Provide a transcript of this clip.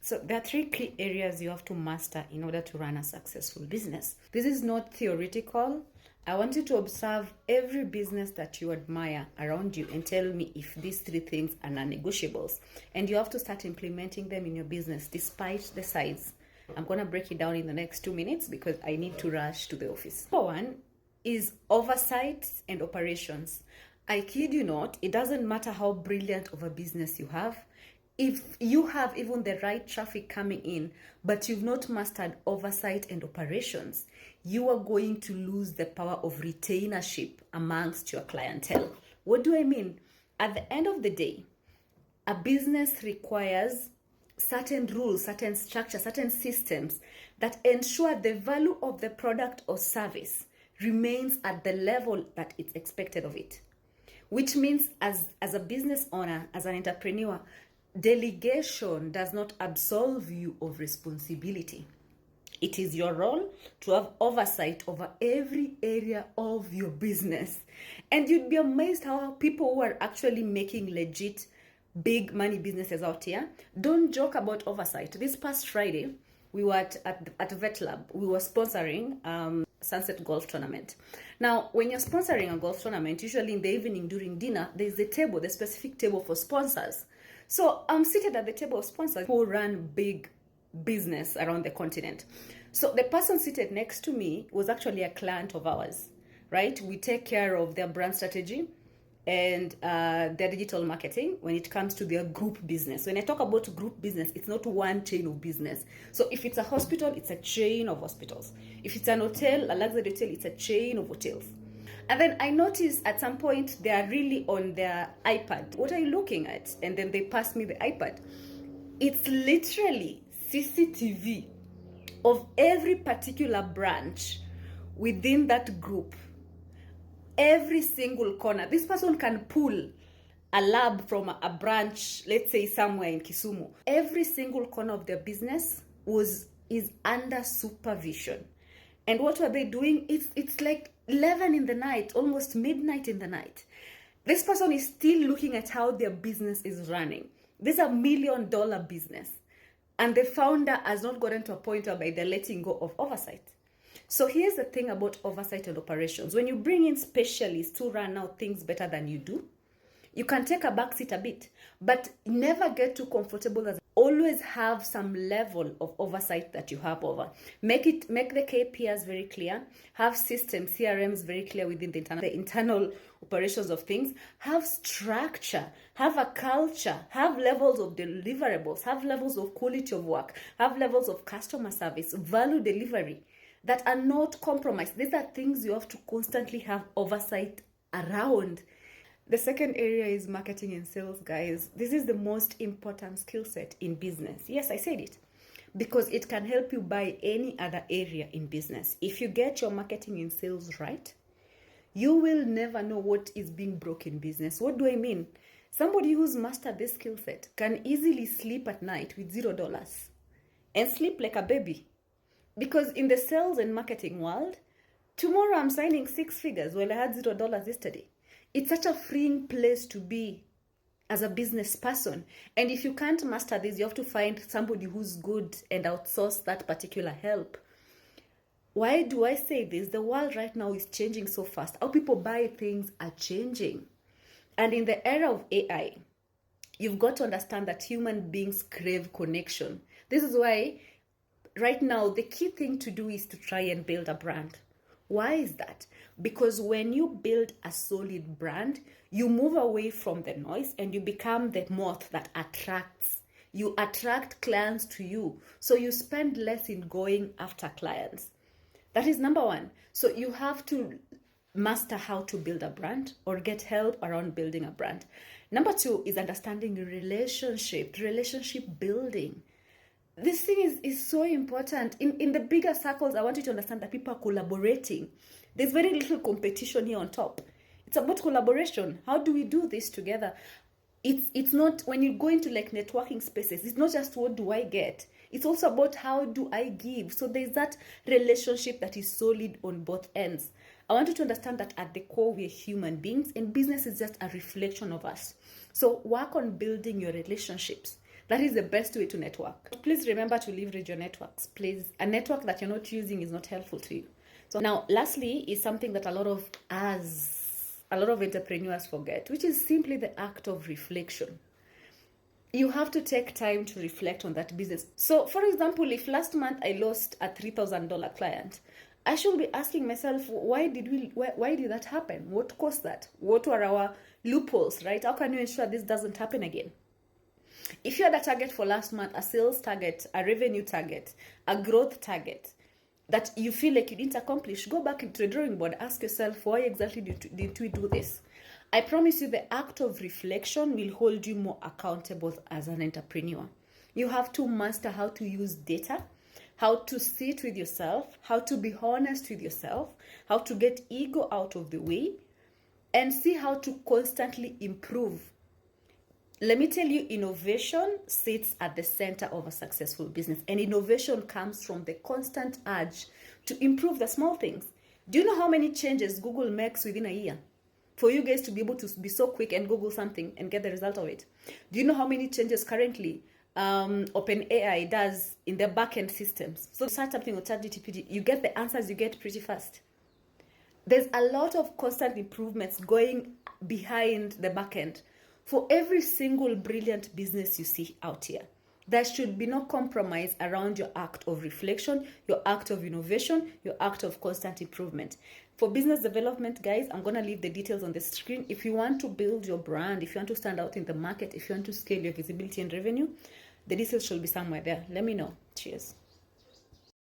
So there are three key areas you have to master in order to run a successful business. This is not theoretical. I want you to observe every business that you admire around you and tell me if these three things are non-negotiables. And you have to start implementing them in your business despite the size. I'm going to break it down in the next 2 minutes because I need to rush to the office. Number one is oversight and operations. I kid you not, it doesn't matter how brilliant of a business you have. If you have even the right traffic coming in, but you've not mastered oversight and operations, you are going to lose the power of retainership amongst your clientele. What do I mean? At the end of the day, a business requires certain rules, certain structures, certain systems that ensure the value of the product or service remains at the level that it's expected of it. Which means as a business owner, as an entrepreneur, delegation does not absolve you of responsibility. It is your role to have oversight over every area of your business. And you'd be amazed how people who are actually making legit big money businesses out here don't joke about oversight. This past Friday, we were at Vet Lab. We were sponsoring Sunset Golf Tournament. Now, when you're sponsoring a golf tournament, usually in the evening during dinner, there's a table, the specific table for sponsors. So I'm seated at the table of sponsors who run big business around the continent. So the person seated next to me was actually a client of ours, right? We take care of their brand strategy and their digital marketing when it comes to their group business. When I talk about group business, it's not one chain of business. So if it's a hospital, it's a chain of hospitals. If it's an hotel, a luxury hotel, it's a chain of hotels. And then I noticed at some point they are really on their iPad. What are you looking at? And then they pass me the iPad. It's literally CCTV of every particular branch within that group. Every single corner. This person can pull a lab from a branch, let's say somewhere in Kisumu. Every single corner of their business is under supervision. And what were they doing? It's like 11 in the night, almost midnight in the night. This person is still looking at how their business is running. This is $1 million business. And the founder has not gotten to a point whereby they're letting go of oversight. So here's the thing about oversight and operations. When you bring in specialists to run out things better than you do, you can take a backseat a bit, but never get too comfortable. Always have some level of oversight that you have over. Make the KPIs very clear. Have systems, CRMs very clear within the internal operations of things. Have structure. Have a culture. Have levels of deliverables. Have levels of quality of work. Have levels of customer service, value delivery that are not compromised. These are things you have to constantly have oversight around. The second area is marketing and sales, guys. This is the most important skill set in business. Yes, I said it. Because it can help you by any other area in business. If you get your marketing and sales right, you will never know what is being broke in business. What do I mean? Somebody who's mastered this skill set can easily sleep at night with $0 and sleep like a baby. Because in the sales and marketing world, tomorrow I'm signing 6 figures while I had $0 yesterday. It's such a freeing place to be as a business person. And if you can't master this, you have to find somebody who's good and outsource that particular help. Why do I say this? The world right now is changing so fast. How people buy things are changing. And in the era of AI, you've got to understand that human beings crave connection. This is why right now the key thing to do is to try and build a brand. Why is that? Because when you build a solid brand, you move away from the noise and you become the moth that attracts. You attract clients to you. So you spend less in going after clients. That is number one. So you have to master how to build a brand or get help around building a brand. Number two is understanding relationship building. This thing is so important. In the bigger circles, I want you to understand that people are collaborating. There's very little competition here on top. It's about collaboration. How do we do this together? It's not, when you go into like networking spaces, it's not just what do I get. It's also about how do I give. So there's that relationship that is solid on both ends. I want you to understand that at the core, we're human beings and business is just a reflection of us. So work on building your relationships. That is the best way to network. Please remember to leverage your networks. Please, a network that you're not using is not helpful to you. So now, lastly, is something that a lot of entrepreneurs forget, which is simply the act of reflection. You have to take time to reflect on that business. So, for example, if last month I lost a $3,000 client, I should be asking myself, why did that happen? What caused that? What were our loopholes, right? How can you ensure this doesn't happen again? If you had a target for last month, a sales target, a revenue target, a growth target that you feel like you didn't accomplish, go back into the drawing board, ask yourself, why exactly did we do this? I promise you the act of reflection will hold you more accountable as an entrepreneur. You have to master how to use data, how to sit with yourself, how to be honest with yourself, how to get ego out of the way, and see how to constantly improve. Let me tell you, innovation sits at the center of a successful business, and innovation comes from the constant urge to improve the small things. Do you know how many changes Google makes within a year? For you guys to be able to be so quick and Google something and get the result of it. Do you know how many changes currently OpenAI does in their backend systems? So search something on ChatGPT, you get the answers you get pretty fast. There's a lot of constant improvements going behind the backend for every single brilliant business you see out here. There should be no compromise around your act of reflection, your act of innovation, your act of constant improvement. For business development, guys, I'm going to leave the details on the screen. If you want to build your brand, if you want to stand out in the market, if you want to scale your visibility and revenue, the details should be somewhere there. Let me know. Cheers.